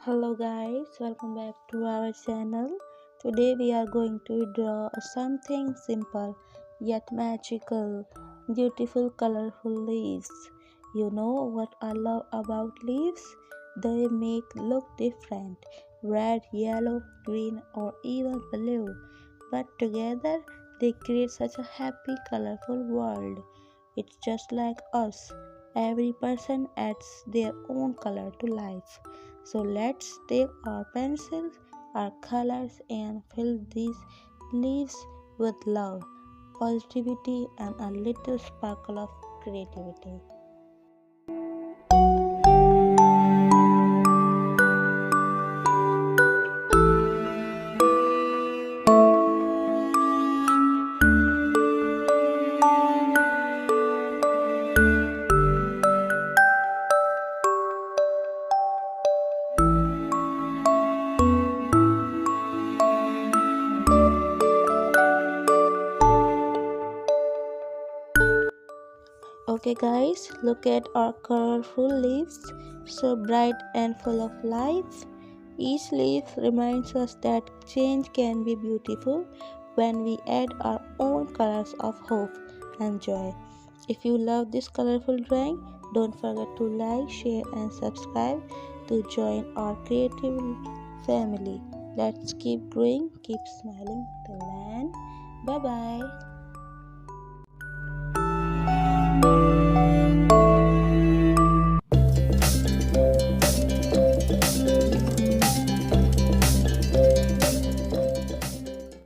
Hello guys, welcome back to our channel. Today we are going to draw something simple yet magical, beautiful colorful leaves. You know what I love about leaves? They make look different, red, yellow, green or even blue. But together they create such a happy colorful world. It's just like us. Every person adds their own color to life. So let's take our pencils, our colors, and fill these leaves with love, positivity, and a little sparkle of creativity. Okay, guys, look at our colorful leaves, so bright and full of life. Each leaf reminds us that change can be beautiful when we add our own colors of hope and joy. If you love this colorful drawing, don't forget to like, share, and subscribe to join our creative family. Let's keep growing, keep smiling till then. Bye bye.